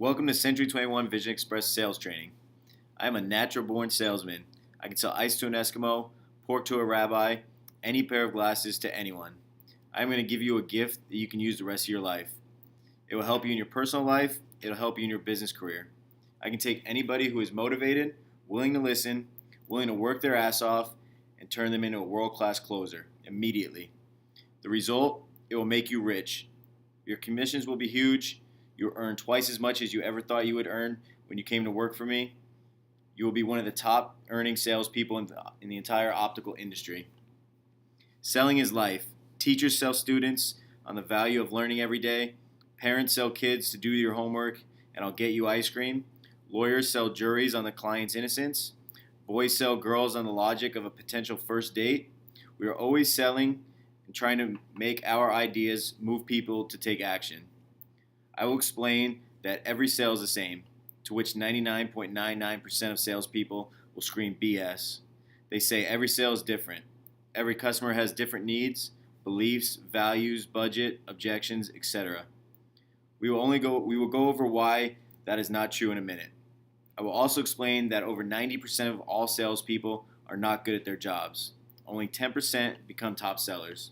Welcome to Century 21 Vision Express sales training. I am a natural born salesman. I can sell ice to an Eskimo, pork to a rabbi, any pair of glasses to anyone. I am going to give you a gift that you can use the rest of your life. It will help you in your personal life, it will help you in your business career. I can take anybody who is motivated, willing to listen, willing to work their ass off, and turn them into a world-class closer immediately. The result, it will make you rich. Your commissions will be huge. You'll earn twice as much as you ever thought you would earn when you came to work for me. You will be one of the top earning salespeople in the entire optical industry. Selling is life. Teachers sell students on the value of learning every day. Parents sell kids to do your homework and I'll get you ice cream. Lawyers sell juries on the client's innocence. Boys sell girls on the logic of a potential first date. We are always selling and trying to make our ideas move people to take action. I will explain that every sale is the same, to which 99.99% of salespeople will scream BS. They say every sale is different. Every customer has different needs, beliefs, values, budget, objections, etc. We will go over why that is not true in a minute. I will also explain that over 90% of all salespeople are not good at their jobs. Only 10% become top sellers.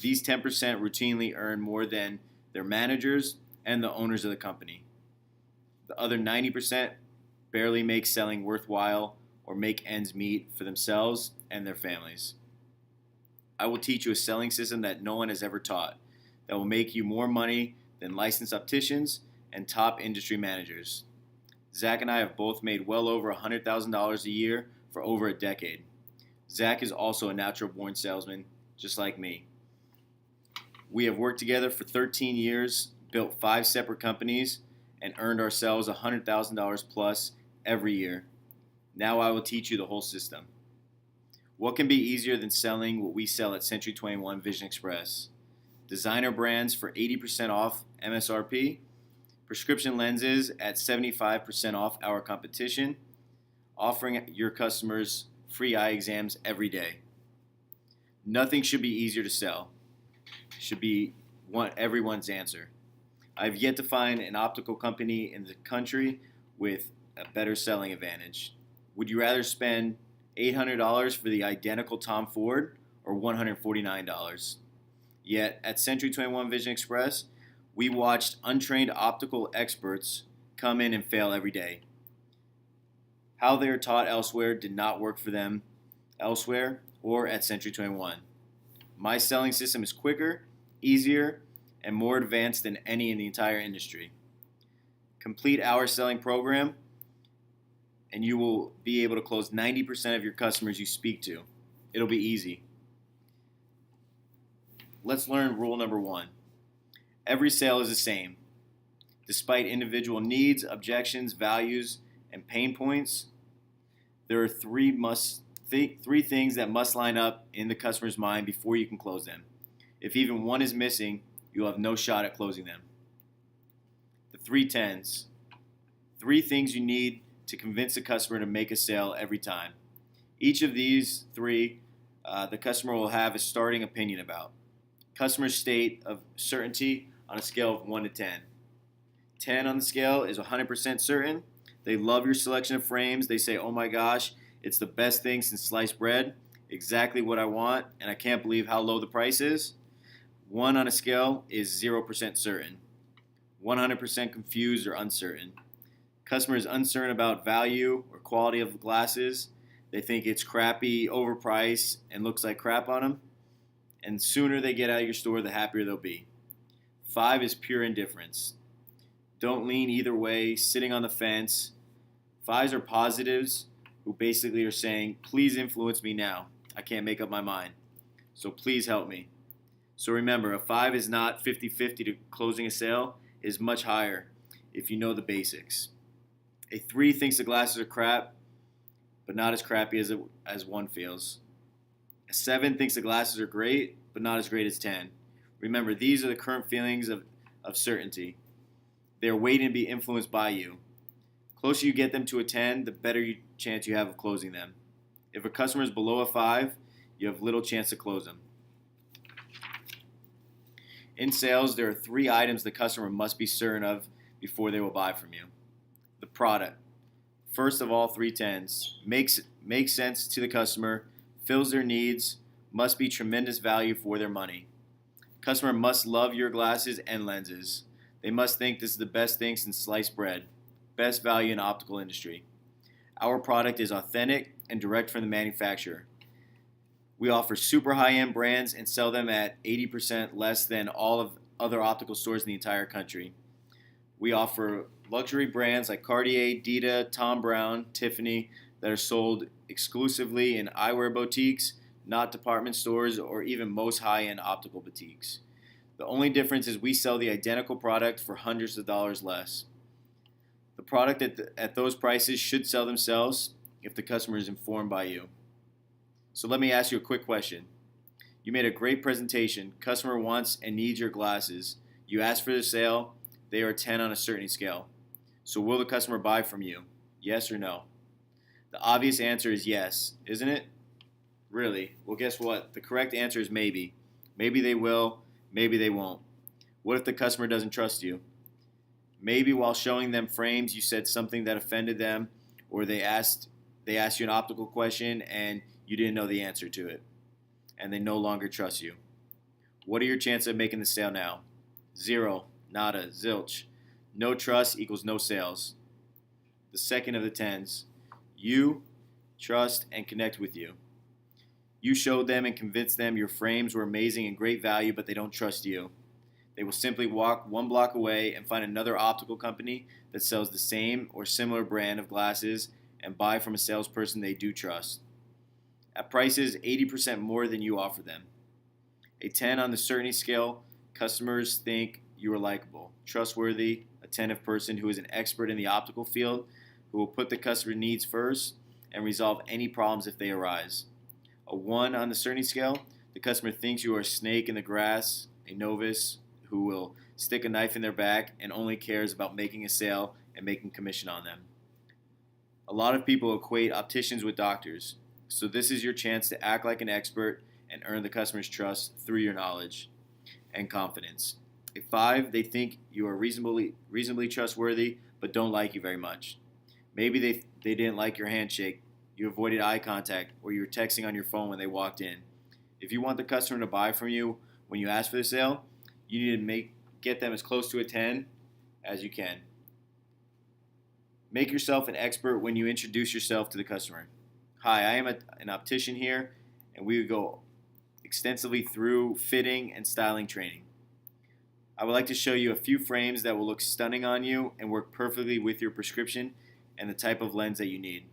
These 10% routinely earn more than their managers and the owners of the company. The other 90% barely make selling worthwhile or make ends meet for themselves and their families. I will teach you a selling system that no one has ever taught, that will make you more money than licensed opticians and top industry managers. Zach and I have both made well over $100,000 a year for over a decade. Zach is also a natural born salesman, just like me. We have worked together for 13 years, built 5 separate companies, and earned ourselves $100,000 plus every year. Now I will teach you the whole system. What can be easier than selling what we sell at Century 21 Vision Express? Designer brands for 80% off MSRP, prescription lenses at 75% off our competition, offering your customers free eye exams every day. Nothing should be easier to sell. Should be everyone's answer. I've yet to find an optical company in the country with a better selling advantage. Would you rather spend $800 for the identical Tom Ford or $149? Yet at Century 21 Vision Express, we watched untrained optical experts come in and fail every day. How they are taught elsewhere did not work for them elsewhere or at Century 21. My selling system is quicker, easier, and more advanced than any in the entire industry. Complete our selling program, and you will be able to close 90% of your customers you speak to. It'll be easy. Let's learn rule number 1. Every sale is the same. Despite individual needs, objections, values, and pain points, there are three things that must line up in the customer's mind before you can close them. If even one is missing, you'll have no shot at closing them. The 3 10s. 3 things you need to convince the customer to make a sale every time. Each of these 3, the customer will have a starting opinion about. Customer's state of certainty on a scale of 1 to 10. 10 on the scale is 100% certain. They love your selection of frames. They say, oh my gosh, it's the best thing since sliced bread. Exactly what I want, and I can't believe how low the price is. 1 on a scale is 0% certain. 100% confused or uncertain. Customer is uncertain about value or quality of glasses. They think it's crappy, overpriced, and looks like crap on them. And the sooner they get out of your store, the happier they'll be. 5 is pure indifference. Don't lean either way, sitting on the fence. 5s are positives who basically are saying, please influence me now. I can't make up my mind. So please help me. So remember, a 5 is not 50-50 to closing a sale. It is much higher if you know the basics. A 3 thinks the glasses are crap, but not as crappy as 1 feels. A 7 thinks the glasses are great, but not as great as 10. Remember, these are the current feelings of certainty. They are waiting to be influenced by you. The closer you get them to a 10, the better chance you have of closing them. If a customer is below a 5, you have little chance to close them. In sales, there are 3 items the customer must be certain of before they will buy from you. The product. First of all, 310s makes sense to the customer, fills their needs, must be tremendous value for their money. Customer must love your glasses and lenses. They must think this is the best thing since sliced bread. Best value in the optical industry. Our product is authentic and direct from the manufacturer. We offer super high-end brands and sell them at 80% less than all of other optical stores in the entire country. We offer luxury brands like Cartier, Dita, Thom Browne, Tiffany that are sold exclusively in eyewear boutiques, not department stores or even most high-end optical boutiques. The only difference is we sell the identical product for hundreds of dollars less. The product at those prices should sell themselves if the customer is informed by you. So let me ask you a quick question. You made a great presentation. Customer wants and needs your glasses. You ask for the sale. They are 10 on a certainty scale. So will the customer buy from you? Yes or no? The obvious answer is yes, isn't it? Really? Well, guess what? The correct answer is maybe. Maybe they will, maybe they won't. What if the customer doesn't trust you? Maybe while showing them frames you said something that offended them, or they asked you an optical question and you didn't know the answer to it, and they no longer trust you. What are your chances of making the sale now? 0, nada, zilch. No trust equals no sales. The second of the 10s. You trust and connect with you. You showed them and convinced them your frames were amazing and great value, but they don't trust you. They will simply walk one block away and find another optical company that sells the same or similar brand of glasses and buy from a salesperson they do trust, at prices 80% more than you offer them. A 10 on the certainty scale, customers think you are likable, trustworthy, attentive person who is an expert in the optical field, who will put the customer needs first and resolve any problems if they arise. A 1 on the certainty scale, the customer thinks you are a snake in the grass, a novice who will stick a knife in their back and only cares about making a sale and making commission on them. A lot of people equate opticians with doctors, so this is your chance to act like an expert and earn the customer's trust through your knowledge and confidence. A 5, they think you are reasonably trustworthy but don't like you very much. Maybe they didn't like your handshake, you avoided eye contact, or you were texting on your phone when they walked in. If you want the customer to buy from you when you ask for the sale, you need to get them as close to a 10 as you can. Make yourself an expert when you introduce yourself to the customer. Hi, I am an optician here, and we would go extensively through fitting and styling training. I would like to show you a few frames that will look stunning on you and work perfectly with your prescription and the type of lens that you need.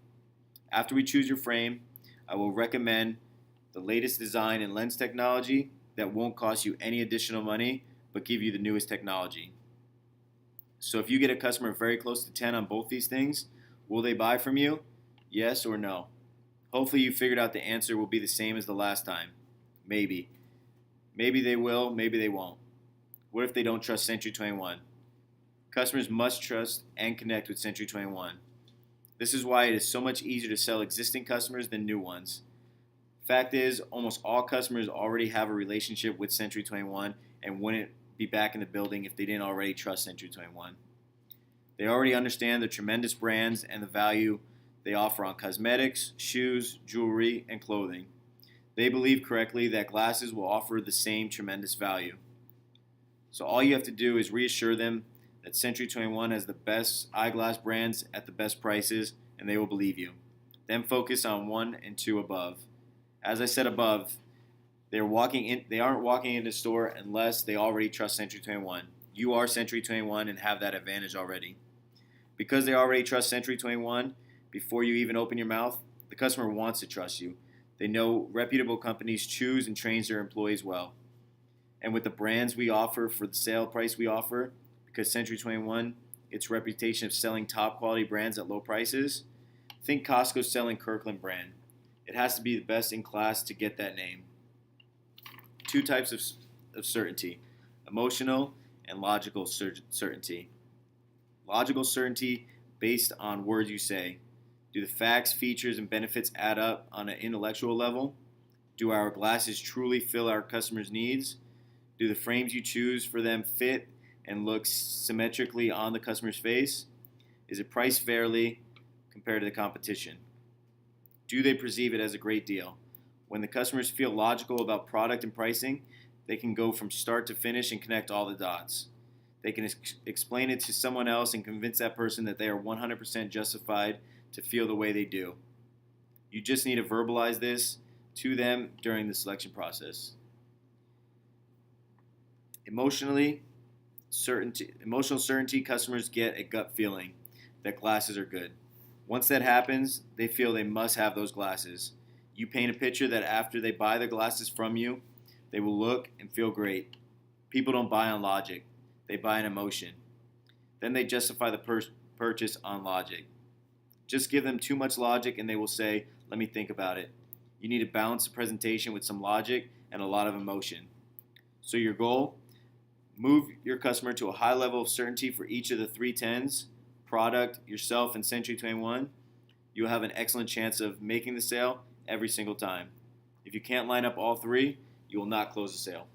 After we choose your frame, I will recommend the latest design and lens technology that won't cost you any additional money but give you the newest technology. So if you get a customer very close to 10 on both these things, will they buy from you? Yes or no? Hopefully you figured out the answer will be the same as the last time. Maybe. Maybe they will, maybe they won't. What if they don't trust Century 21? Customers must trust and connect with Century 21. This is why it is so much easier to sell existing customers than new ones. Fact is, almost all customers already have a relationship with Century 21 and wouldn't be back in the building if they didn't already trust Century 21. They already understand the tremendous brands and the value they offer on cosmetics, shoes, jewelry, and clothing. They believe correctly that glasses will offer the same tremendous value. So all you have to do is reassure them that Century 21 has the best eyeglass brands at the best prices, and they will believe you. Then focus on 1 and 2 above. As I said above, they aren't walking into the store unless they already trust Century 21. You are Century 21 and have that advantage already. Because they already trust Century 21, before you even open your mouth, the customer wants to trust you. They know reputable companies choose and train their employees well. And with the brands we offer for the sale price we offer, because Century 21, its reputation of selling top quality brands at low prices, think Costco selling Kirkland brand. It has to be the best in class to get that name. 2 types of certainty, emotional and logical certainty. Logical certainty based on words you say. Do the facts, features, and benefits add up on an intellectual level? Do our glasses truly fill our customers' needs? Do the frames you choose for them fit and looks symmetrically on the customer's face? Is it priced fairly compared to the competition? Do they perceive it as a great deal? When the customers feel logical about product and pricing, they can go from start to finish and connect all the dots. They can explain it to someone else and convince that person that they are 100% justified to feel the way they do. You just need to verbalize this to them during the selection process. Emotional certainty, customers get a gut feeling that glasses are good. Once that happens, they feel they must have those glasses. You paint a picture that after they buy the glasses from you, they will look and feel great. People don't buy on logic. They buy on emotion. Then they justify the purchase on logic. Just give them too much logic and they will say, let me think about it. You need to balance the presentation with some logic and a lot of emotion. So your goal? Move your customer to a high level of certainty for each of the 3 10s, product, yourself, and Century 21. You'll have an excellent chance of making the sale every single time. If you can't line up all 3, you will not close the sale.